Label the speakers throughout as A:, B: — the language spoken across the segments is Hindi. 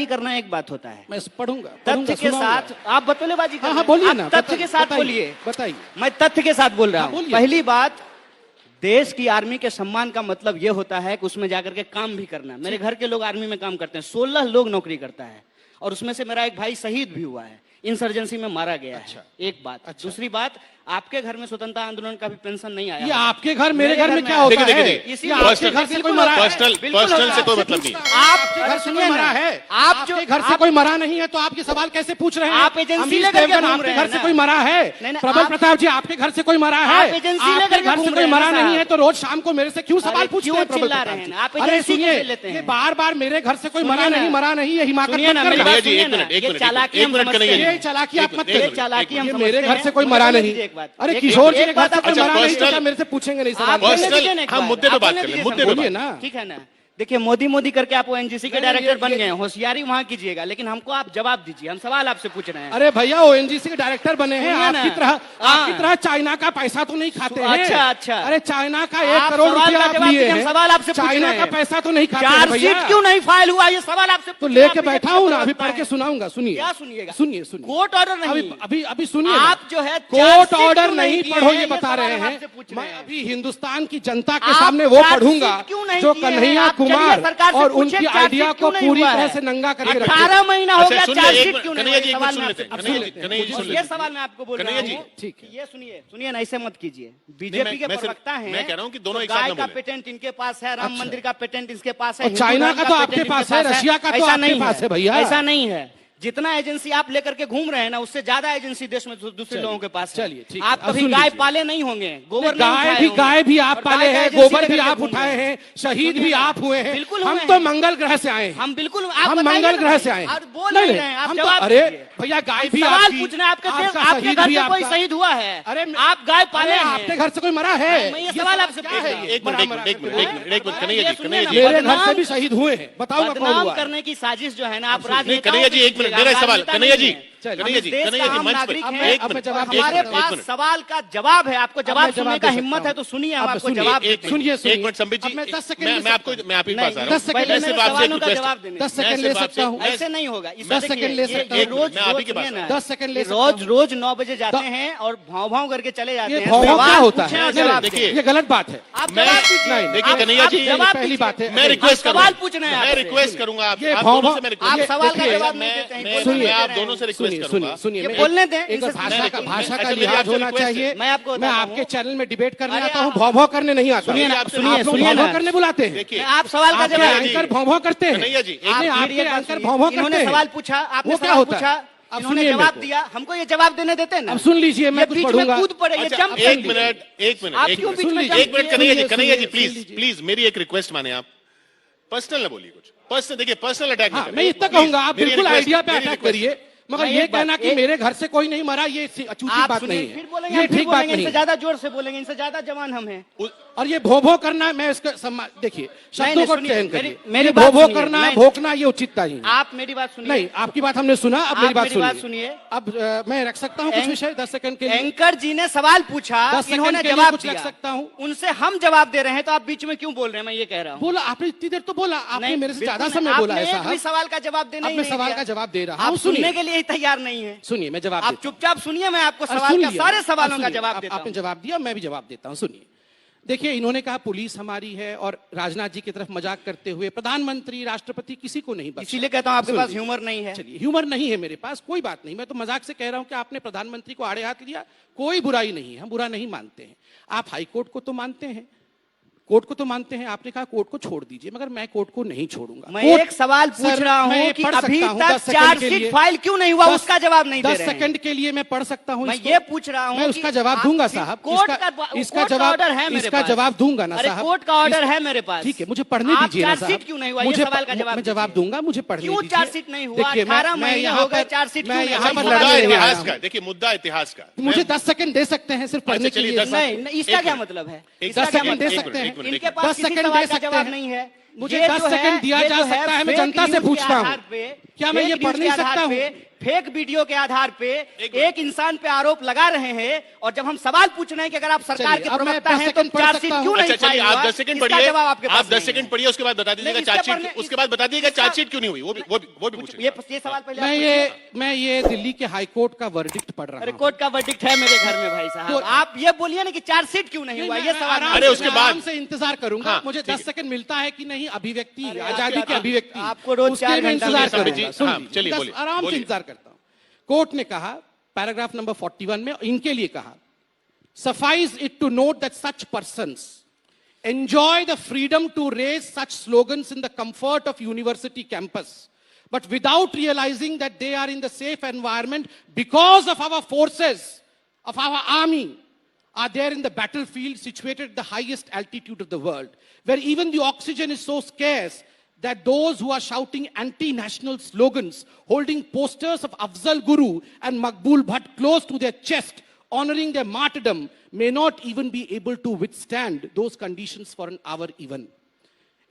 A: बतौलेबाजी करना एक बात होता है,
B: मैं पढ़ूंगा
A: तथ्य के साथ आप बतौलेबाजी कर
B: हाँ
A: रहे
B: हाँ
A: हैं।
B: बोलिए
A: आप
B: ना,
A: तथ्य के साथ बोलिए।
B: बताइए।
A: मैं तथ्य के साथ बोल रहा
B: हाँ,
A: हूँ।
B: बोलिए।
A: पहली बात, देश की आर्मी के सम्मान का मतलब यह होता है कि उसमें जाकर के काम भी करना। मेरे घर के लोग आर्मी में काम करते हैं, 16 लोग नौकरी करता है और उसमें से मेरा एक भाई शहीद भी हुआ है, इंसर्जेंसी में मारा गया है। एक बात। दूसरी बात, आपके घर में स्वतंत्रता आंदोलन का भी पेंशन नहीं आया।
B: ये आपके घर मेरे घर में क्या होता है?
A: इसी
B: आपके घर से कोई मरा है?
C: पर्सनल से कोई मतलब नहीं।
B: आपके घर से कोई मरा है? आपके घर से कोई मरा नहीं है तो आप ये सवाल कैसे पूछ रहे हैं?
A: आप एजेंसी लेकर के घूम रहे
B: आपके
A: हैं
B: घर से कोई मरा है? प्रबल प्रताप जी, आपके घर से कोई मरा है? आपके घर से कोई मरा नहीं है तो रोज शाम को मेरे से क्यों सवाल पूछते हैं प्रबल प्रताप जी? अरे सुनिए, ये बार बार मेरे घर से कोई मरा नहीं, ये हिमाकत मत करना।
A: ये चालाकी आप मत करिए।
B: मेरे घर से कोई मरा नहीं। अरे किशोर जी के घर से कोई मरा नहीं तो क्या मेरे से पूछेंगे नहीं सवाल?
C: हम मुद्दे पे बात कर रहे हैं, मुद्दे पे
B: बोलिए ना।
A: ठीक है ना। देखिए मोदी करके आप ओएनजीसी के डायरेक्टर बन गए हैं, होशियारी वहां कीजिएगा, लेकिन हमको आप जवाब दीजिए, हम सवाल आपसे पूछ रहे हैं।
B: अरे भैया ओएनजीसी के डायरेक्टर बने हैं, आपकी तरह चाइना का पैसा तो नहीं खाते हैं।
A: अच्छा।
B: अरे चाइना का 1 करोड़ रुपया आप लिए हैं,
A: सवाल आपसे
B: चाइना का पैसा तो नहीं खाते हैं
A: चार्जशीट क्यों नहीं फाइल हुआ, ये सवाल आपसे
B: तो लेके बैठा हूँ ना, अभी पढ़ के सुनाऊंगा। सुनिए
A: क्या सुनिएगा?
B: सुनिए
A: कोर्ट ऑर्डर नहीं,
B: अभी सुनिए।
A: आप जो है
B: कोर्ट ऑर्डर नहीं पढ़ो ये बता रहे हैं। मैं अभी हिंदुस्तान की जनता के सामने वो पढ़ूंगा जो कन्हैया कुमार और उनकी आइडिया को पूरी तरह से नंगा करके रखे।
A: 18 महीना हो गया, चार्जशीट क्यों नहीं?
C: ये
A: सवाल मैं आपको बोल रहा हूँ।
B: ठीक है,
A: ये सुनिए ना, ऐसे मत कीजिए। बीजेपी के प्रवक्ता हैं,
C: मैं कह रहा हूँ कि दोनों एक साथ
A: गाय
C: ना
A: का
C: बोलें।
A: पेटेंट इनके पास है, राम मंदिर का पेटेंट इसके पास है,
B: और चाइना का तो आपके पास है, रशिया का तो आपके पास है भैया।
A: ऐसा नहीं है। जितना एजेंसी आप लेकर के घूम रहे हैं ना, उससे ज्यादा एजेंसी देश में दूसरे लोगों के पास है।
B: चलिए ठीक,
A: आप कभी गाय पाले नहीं होंगे, गोबर
B: गाय भी आप पाले हैं, गोबर भी आप उठाए हैं, शहीद भी आप हुए हैं।
A: बिल्कुल
B: हम तो मंगल ग्रह से आए हैं।
A: हम बिल्कुल
B: हम मंगल ग्रह से आए
A: हैं। बोल रहे हैं आप, जवाब
B: अरे भैया गाय भी
A: सवाल पूछना है, आपके घर से कोई शहीद हुआ है?
B: अरे
A: आप गाय पाले हैं,
B: आपके घर से कोई मरा है?
A: मैं ये सवाल आपसे पूछ रहा हूं।
C: एक मिनट कन्हैया जी,
B: मेरे घर से भी शहीद हुए हैं, बताओ कौन
A: बदनाम
B: हुआ?
A: करने की साजिश जो है ना, आप राजनीति
C: कन्हैया जी एक मिनट, मेरा सवाल कन्हैया जी मंच पर
A: हमारे पास सवाल का जवाब है। आपको जवाब सुनने का हिम्मत है तो सुनिए, हम आपको जवाब देते हैं।
B: सुनिए
C: एक मिनट संबित जी, मैं आपके पास आ रहा हूँ।
B: 10 सेकंड ले सकता हूँ।
A: ऐसे नहीं होगा।
B: 10 सेकंड ले सकता हूँ।
A: रोज
C: मैं आप ही के पास
B: 10 सेकंड ले सकता हूँ।
A: रोज 9 बजे जाते हैं और भाव करके चले जाते हैं।
B: क्या होता है?
C: देखिए
B: ये गलत बात है।
A: आप जवाब दीजिए।
C: देखिए कन्हैया जी,
B: पहली बात है,
C: मैं रिक्वेस्ट
A: सवाल पूछना है,
C: मैं रिक्वेस्ट करूंगा आप
B: ये
C: दोनों से, मैं
A: आप
C: रिक्वेस्ट
A: सवाल का जवाब नहीं देते हैं।
C: मैं आप दोनों से रिक्वेस्ट करूंगा।
B: सुनिए
A: बोलने दें,
B: एक भाषा का
C: मेरी
B: लिहाज
C: आपसे
B: होना
C: रिक्वेस्ट है।
B: चाहिए।
A: मैं आपको
B: मैं
A: बताता
B: आपके
A: हूं।
B: चैनल में डिबेट करने
A: अरे
B: आता हूँ,
A: आप-
B: भौ करने नहीं आता।
A: सुनिए ना,
B: आप
A: सुनिए
B: लोग
A: ना।
B: भौ करने बुलाते हैं।
C: देखिए
A: आप सवाल का
B: आपके
A: जवाब
B: एंकर भौ करते हैं।
C: कन्हैया जी,
A: आप
B: आपके
A: मेरी एक बात
B: एंकर
A: सुनिए।
B: भौ करते
A: इन्होंने
B: हैं।
A: सवाल पूछा, आपने
B: वो क्या
A: सवाल
B: होता है?
A: पूछा,
B: अब
A: इन्होंने
B: सुनिए
A: जवाब
B: मेरे को।
A: दिया, हमको ये जवाब देने देते हैं ना।
B: अब सुन लीजिए, मैं
A: ये
B: कुछ
A: बीच में
B: पढ़ूंगा।
A: कूद पड़े, ये
C: अच्छा,
A: जंप कर
C: एक
A: लिए।
C: मिनट
A: आप क्यों बीच में
C: एक मिनट कन्हैया जी, कन्हैया जी
B: सुनिए,
C: प्लीज प्लीज मेरी एक रिक्वेस्ट माने आप। पर्सनल ना बोलिए कुछ, पर्सनल देखिए पर्सनल अटैक
B: हाँ, मैं इतना कहूंगा, आप बिल्कुल आइडिया पे अटैक करिए, मगर
A: मैं
B: ये
A: एक बात-
B: कहना कि मेरे घर से कोई नहीं मरा, ये अचूक
A: आप
B: बात
A: सुनिए,
B: नहीं
A: फिर
B: है।
A: बोलेंगे,
B: ये
A: हम फिर
B: ठीक बात
A: बोलेंगे,
B: नहीं
A: इनसे
B: है।
A: ज्यादा जोर से बोलेंगे, इनसे ज्यादा जवान हम हैं।
B: और ये भो करना, मैं इसका देखिए शब्दों को
A: सुनिए,
B: चयन करिए।
A: मेरी
B: ये
A: बात
B: भो
A: सुनिए,
B: करना,
A: मैं-
B: भोंकना, ये उचितता ही है।
A: आप मेरी बात सुनिए।
B: नहीं, आपकी बात हमने सुना, अब मेरी
A: आप मेरी बात
B: बात
A: सुनिए।
B: अब मैं रख सकता हूँ कुछ विषय 10 सेकंड के लिए?
A: एंकर जी ने सवाल पूछा,
B: 10 सेकंड
A: इन्होंने
B: के लिए
A: जवाब
B: कुछ
A: दिया,
B: रख सकता हूँ?
A: उनसे हम जवाब दे रहे हैं तो आप बीच में क्यों बोल रहे हैं? मैं ये कह रहा हूँ।
B: बोला आपने, इतनी देर तो बोला आपने, मेरे से ज्यादा
A: बिल्कुल
B: समय
A: नहीं।
B: बोला है
A: आपने एक भी
B: साहब।
A: सवाल का जवाब देने
B: अब
A: ही
B: मैं
A: नहीं
B: सवाल
A: दिया।
B: का जवाब दे रहा
A: आप
B: हूँ।
A: सुनने के लिए ही तैयार नहीं है।
B: सुनिए, मैं जवाब
A: आप
B: देता हूं।
A: चुपचाप सुनिए, मैं आपको
B: और
A: सवाल
B: सुन
A: का
B: लिया।
A: सारे सवालों
B: अब
A: का
B: सुनिए,
A: जवाब
B: अब
A: देता
B: आपने
A: हूं।
B: जवाब दिया, मैं भी जवाब देता हूं। सुनिए, देखिए इन्होंने कहा पुलिस हमारी है और राजनाथ जी की तरफ मजाक करते हुए प्रधानमंत्री, राष्ट्रपति किसी को नहीं बख्शा।
A: इसीलिए कहता हूं आपके
B: सुनिए।
A: पास ह्यूमर नहीं है।
B: चलिए, ह्यूमर नहीं है मेरे पास, कोई बात नहीं, मैं तो मजाक से कह रहा हूं कि आपने प्रधानमंत्री को आड़े हाथ लिया, कोई बुराई नहीं है, हम बुरा नहीं मानते हैं। आप हाईकोर्ट को तो मानते हैं, कोर्ट को तो मानते हैं, आपने कहा कोर्ट को छोड़ दीजिए, मगर मैं कोर्ट को नहीं छोड़ूंगा।
A: मैं
B: कोर्ट-
A: एक सवाल पूछ
B: सर,
A: रहा
B: मैं
A: हूं कि
B: पढ़
A: अभी
B: सकता हूं,
A: तक
B: 10 सेकंड के
A: चार्जशीट
B: लिए।
A: फाइल क्यों नहीं हुआ,
B: 10
A: उसका जवाब नहीं दे
B: 10
A: रहे हैं।
B: सेकंड के लिए मैं पढ़ सकता हूं
A: मैं
B: इसको?
A: ये पूछ रहा हूं
B: मैं
A: कि
B: उसका जवाब
A: आप-
B: दूंगा साहब।
A: कोर्ट
B: इसका
A: का
B: जवाब
A: ऑर्डर है मेरे
B: इसका
A: पास।
B: जवाब दूंगा ना
A: अरे
B: साहब।
A: कोर्ट का ऑर्डर है मेरे पास।
B: ठीक है, मुझे पढ़ने
A: आप
B: दीजिए ना
A: चार्जशीट
B: साहब।
A: क्यों नहीं हुआ, ये
B: मुझे
A: सवाल का जवाब
B: मैं जवाब
A: दीजिए।
B: दूंगा, मुझे पढ़ने
A: क्यों
B: दीजिए।
A: चार्जशीट नहीं हुआ?
B: देखिए,
A: 18
B: मैं
A: महीने
B: यहाँ
A: हो गए,
B: पर-
A: चार्जशीट
B: मैं
A: क्यों नहीं
B: यहाँ
A: हुआ?
B: पर
C: मुद्दा
B: लड़ने नहीं आया
C: इतिहास
B: हूं।
C: का, देखिए मुद्दा इतिहास का।
B: मुझे 10 सेकंड दे सकते हैं सिर्फ पढ़ने के
C: चलिए,
B: लिए?
C: 10
A: नहीं, इसका क्या मतलब है?
C: एक
A: इसका
B: 10
A: क्या
B: सेकंड दे
A: मतलब है?
B: सकते हैं?
A: इनके पास
B: 10
A: किसी
B: सेकंड
A: सवाल
B: दे
A: का
B: सकते
A: जवाब
B: हैं?
A: नहीं है।
B: मुझे
A: ये
B: 10
A: जो है,
B: सेकंड दिया
A: ये
B: जा
A: जो है
B: सकता है, मैं
A: फेक
B: जनता से
A: न्यूज़ के
B: पूछता हूं।
A: आधार पे,
B: क्या मैं
A: फेक
B: ये
A: न्यूज़
B: पढ़ नहीं
A: के आधार
B: सकता हूं?
A: पे फेक वीडियो के आधार पे एक इंसान पे आरोप लगा रहे हैं, और जब हम सवाल पूछ रहे हैं कि अगर आप सरकार
B: चलिए,
A: के
B: अब मैं
A: प्रवक्ता
B: 10
A: हैं तो
B: सेकंड पढ़
A: चार्जशीट
B: सकता हूं।
A: क्यों नहीं
C: अच्छा चलिए,
A: फाइल
C: आप
A: हुआ?
C: 10 सेकंड
A: इसका
C: पढ़िए,
A: जवाब आपके
C: आप
A: पास
C: 10
A: नहीं
C: सेकंड
A: है।
C: पढ़िए, उसके बाद बता दीजिएगा
A: नहीं, इसके
C: चार्जशीट,
A: पर-
C: उसके बाद बता दीजिएगा चार्जशीट क्यों नहीं हुई, वो भी पूछिए।
A: ये सवाल पहले आप पूछिए।
B: मैं ये दिल्ली के हाईकोर्ट का वर्डिक्ट पढ़ रहा
A: अरे
B: हूं।
A: कोर्ट का वर्डिक्ट है मेरे घर में भाई साहब,
B: तो-
A: आप ये बोलिए ना कि चार्जशीट क्यों नहीं हुआ, ये सवाल
B: आराम
C: अरे
B: से-
C: उसके
B: मैं
C: बाद-
B: आराम से इंतजार करूंगा।
C: हाँ,
B: मुझे
C: ठीक
B: 10 सेकंड मिलता है कि नहीं, अभिव्यक्ति,
A: अरे
B: आजादी की
A: आप-
B: अभिव्यक्ति,
A: आपको रोज
B: उसके
A: 4
B: लिए मैं
A: घंटा
B: इंतजार
A: मिलता है।
B: करूंगा।
C: जी,
B: सुन
C: हाँ,
B: लीजिए,
C: चलिए,
B: बस
C: बोलिए,
B: आराम से
C: बोलिए।
B: इंतजार करता हूं। कोर्ट ने कहा, पैराग्राफ नंबर 41 में इनके लिए कहा, suffice it to note that such persons enjoy the freedom to raise such slogans in the comfort of university campus, but without realizing that they are in the safe environment because of our forces, of our army, are there in the battlefield situated at the highest altitude of the world, where even the oxygen is so scarce that those who are shouting anti-national slogans, holding posters of Afzal Guru and Maqbool Bhatt close to their chest, honoring their martyrdom, may not even be able to withstand those conditions for an hour even.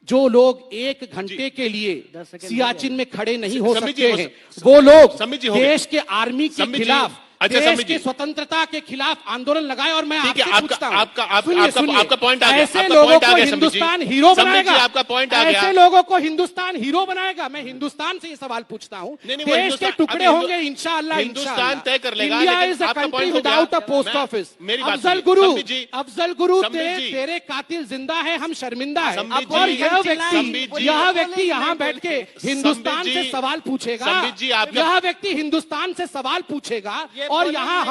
B: जो लोग 1 घंटे के लिए
A: 10 सेकंड
B: सियाचिन में खड़े नहीं हो
C: सम्बित जी,
B: सकते
C: हो
B: हैं,
C: सक-
B: वो लोग
C: सम्बित जी, हो गए।
B: देश के आर्मी के
C: सम्बित जी,
B: खिलाफ,
C: अच्छा,
B: देश
C: सम्बित
B: की
C: जी।
B: स्वतंत्रता के खिलाफ आंदोलन लगाए। और मैं
C: ठीक है,
B: आपसे
C: आपका-
B: पूछता हूं,
C: आपका- आप-
B: सुनिए,
C: आपका-
B: सुनिए,
C: आपका point आ गया,
B: ऐसे
C: आपका
B: लोगों
C: point आ
B: को
C: गया, सम्बित जी।
B: हिंदुस्तान हीरो
C: सम्बित जी,
B: बनाएगा,
C: आपका point आ गया।
B: ऐसे लोगों को हिंदुस्तान हीरो बनाएगा। मैं हिंदुस्तान से ये सवाल पूछता हूं,
C: नहीं, नहीं, वो
B: देश के
C: हिंदुस्तान-
B: टुकड़े
C: अब
B: होंगे इंशाअल्लाह,
C: हिंदुस्तान तय कर लेगा,
B: इंडिया
C: लेकिन
B: इज अ
C: आपका
B: कंट्री
C: point हो गया।
B: विदाउट अ पोस्ट
C: मैं-
B: ऑफिस।
C: मेरी बात
B: अफजल
C: सुनिए,
B: गुरु,
C: सम्बित जी,
B: अफजल गुरु,
C: सम्बित जी।
B: तेरे कातिल जिंदा है, हम शर्मिंदा है।
C: सम्बित
B: और
C: जी,
B: यह
C: सम्बित
B: व्यक्ति
C: जी,
B: यह व्यक्ति यहाँ बैठ के हिंदुस्तान
C: सम्बित
B: से
C: जी,
B: सवाल पूछेगा,
C: सम्बित जी, आपका-
B: यह व्यक्ति हिंदुस्तान से सवाल पूछेगा
A: ये
B: और
A: बोलेंगे।
B: यहाँ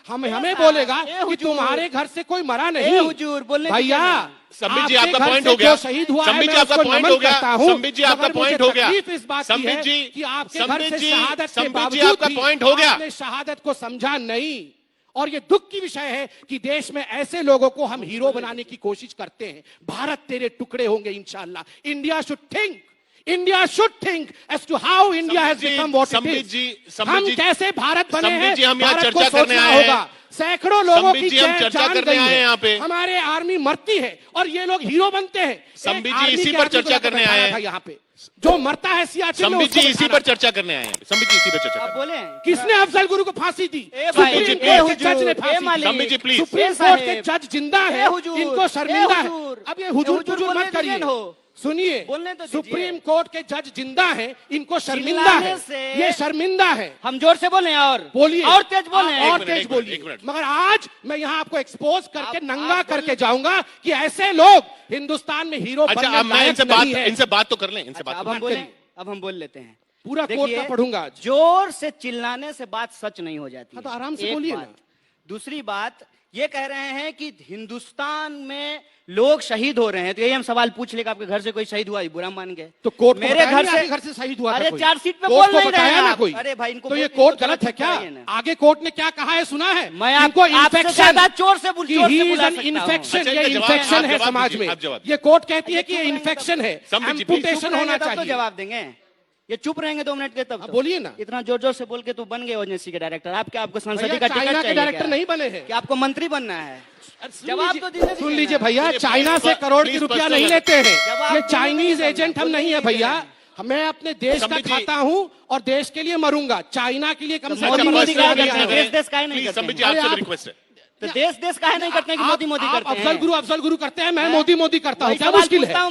B: हमें
A: साहब,
B: बोलेगा
A: ए
B: कि
A: हुजूर,
B: तुम्हारे घर से कोई मरा
A: ए
B: नहीं।
A: हुजूर, बोलने
B: भैया,
A: दीजिए
C: सम्बित जी,
B: आपके
C: आपका
B: घर
C: point
B: से
C: हो गया।
B: जो शहीद हुआ है,
C: सम्बित जी,
B: मैं
C: आपका
B: उसको
C: point
B: नमन
C: हो गया।
B: करता हूं।
C: सम्बित जी, आपका
B: मगर मुझे
C: point हो गया।
B: तकलीफ इस बात की
C: सम्बित
B: है
C: जी,
B: कि आपके घर
C: सम्बित
B: से
C: जी,
B: शहादत के
C: सम्बित जी,
B: बावजूद
C: आपका
B: भी
C: point हो गया।
B: आपने शहादत को समझा नहीं। और ये दुख की विषय है कि देश में ऐसे लोगों को हम हीरो बनाने की कोशिश करते हैं। भारत तेरे टुकड़े होंगे इंशाअल्लाह। India should think, India should think as to how India has become what it
C: Sambit
B: is.
C: जी,
B: हम कैसे भारत बने
C: सम्बित
B: हैं,
C: जी, हम यहाँ
B: भारत को
C: चर्चा करने
B: सोचना
C: आए हैं।
B: होगा। सैकड़ों लोगों
C: सम्बित
B: की
C: जी, हम
B: जान
C: चर्चा करने
B: गई
C: आए हैं
B: है।
C: यहाँ पे।
B: हमारे आर्मी मरती है और ये लोग हीरो बनते हैं।
C: सम्बित
B: एक
C: जी,
B: आर्मी
C: इसी
B: के
C: पर
B: आदमी को
C: चर्चा
B: जाकर
C: करने
B: बैठाना
C: आए
B: था
C: हैं।
B: यहाँ पे। जो मरता है सियाचिन में,
C: सम्बित जी
B: उसको
C: इसी
B: बैठाना
C: पर चर्चा करने आए हैं। सम्बित जी इसी पर चर्चा
A: आप
C: करने
A: बोले
B: किसने अफजल गुरु को फांसी दी?
A: ए भाई,
B: सुप्रीम
C: ए
B: कोर्ट के जज ने
A: हुजूर,
B: फांसी
A: ए
B: दी।
A: मालिक,
C: सम्बित जी, प्लीज।
B: सुप्रीम
A: ए
B: कोर्ट के
A: साहेब,
B: जज जिंदा है,
A: ए हुजूर,
B: इनको शर्मिंदा
A: ए
B: है।
A: हुजूर,
B: अब ये
A: ए
B: हुजूर
A: हुजूर
B: हुजूर
A: बोलने
B: मत करिए।
A: दीजिए हो।
B: सुनिए,
A: बोलने तो दीजिए।
B: सुप्रीम कोर्ट के जज जिंदा है, इनको शर्मिंदा
A: चिल्लाने
B: है,
A: से-
B: ये शर्मिंदा है।
A: हम जोर से बोले और
B: बोलिए
A: और तेज बोले
B: आप और
C: एक
B: तेज
C: मिनट,
B: बोलिए।
C: एक मिनट।
B: मगर आज मैं यहाँ आपको एक्सपोज करके
A: आप
B: नंगा
A: बोल-
B: करके जाऊंगा कि ऐसे लोग हिंदुस्तान में हीरो
C: अच्छा,
B: बनने
C: अब मैं
B: लायक
C: इनसे
B: नहीं है।
C: बात तो कर लें, इनसे बात
A: अब
C: तो
A: हम
C: कर
A: बोले,
B: करिए।
A: अब हम बोल लेते हैं।
B: पूरा कोर्ट
A: देखिए,
B: का पढ़ूंगा आज।
A: जोर से चिल्लाने से बात सच नहीं हो जाती।
B: हाँ, तो आराम से
A: एक
B: बोलिए
A: बात।
B: ना।
A: दूसरी बात ये कह रहे हैं कि हिंदुस्तान में लोग शहीद हो रहे हैं, तो यही हम सवाल पूछ लेगा आपके घर से कोई शहीद हुआ, ये बुरा मान गए
B: तो कोर्ट को
A: मेरे
B: बताया
A: घर
B: नहीं
A: से
B: आपके घर से शहीद हुआ था
A: अरे
B: कोई?
A: चार्जशीट पे
B: कोर्ट
A: बोल
B: को
A: नहीं रहे
B: बताया
A: हैं
B: ना
A: आप।
B: कोई?
A: अरे भाई, इनको
B: तो ये
A: बोल-
B: कोर्ट
A: इनको
B: गलत है क्या?
A: बताइए ना।
B: आगे कोर्ट ने क्या कहा है सुना है?
A: मैं
B: इनको
A: आपसे
B: infection-
A: ज्यादा चोर से
B: कि
A: जोर
B: he
A: से
B: is
A: बुला
B: an
A: सकता हूं।
B: infection,
C: अच्छा,
B: ये
C: इनका जवाब-
B: इन्फेक्शन
C: आप
B: है
C: जवाब
B: समाज
C: दीजिए,
B: में।
C: आप जवाब
B: ये कोर्ट कहती है
A: अच्छा,
B: कि ये
A: चुप रहेंगे
B: इन्फेक्शन
A: तब
B: है,
C: सम्बित जी,
B: एम्पुटेशन
A: चुप
B: होना
A: रहेंगे तब तो
B: चाहिए।
A: जवाब देंगे। ये चुप रहेंगे 2 मिनट के तब
B: अब
A: तो।
B: बोलिए ना।
A: इतना जोर जोर से बोल के तो बन गए ओजेंसी के डायरेक्टर। आप क्या, आपको संसदीय
B: भैया,
A: का टिकट
B: चाइना के
A: चाहिए
B: डायरेक्टर
A: क्या?
B: नहीं बने हैं।
A: कि आपको मंत्री बनना है?
B: सुन
A: जवाब
B: लीजिए-
A: तो दीजिए
B: सुन
A: ना।
B: लीजिए भैया,
C: सुनिए,
B: चाइना से
C: प्लीज,
B: करोड़ की
C: प्लीज,
B: रुपया
C: पर्सनल
B: नहीं
C: है।
B: लेते हैं।
A: जवाब
B: ये
A: देने
B: चाइनीज
A: में
B: एजेंट हम
A: बोलने
B: नहीं है
A: नहीं
B: भैया।
A: देते
B: मैं अपने देश का
C: सम्बित जी-
B: खाता हूँ और देश के लिए मरूंगा। चाइना के लिए कम से
A: मोदी
B: कम
A: मोदी
B: मर
A: का
B: सकते
A: करते हैं,
B: हैं।
A: देश काहे नहीं
C: प्लीज,
A: करते
C: सम्बित जी,
A: हैं?
B: अरे
C: आपसे
B: आप-
C: रिक्वेस्ट है।
A: तो देश काहे नहीं करते हैं कि मोदी मोदी
B: आप
A: करते हैं?
B: अफजल गुरु करते हैं, मैं
C: हाँ।
B: मोदी करता हूँ,
A: वही
B: क्या
A: सवाल
B: मुश्किल
A: पूछता
B: है?
A: हूं।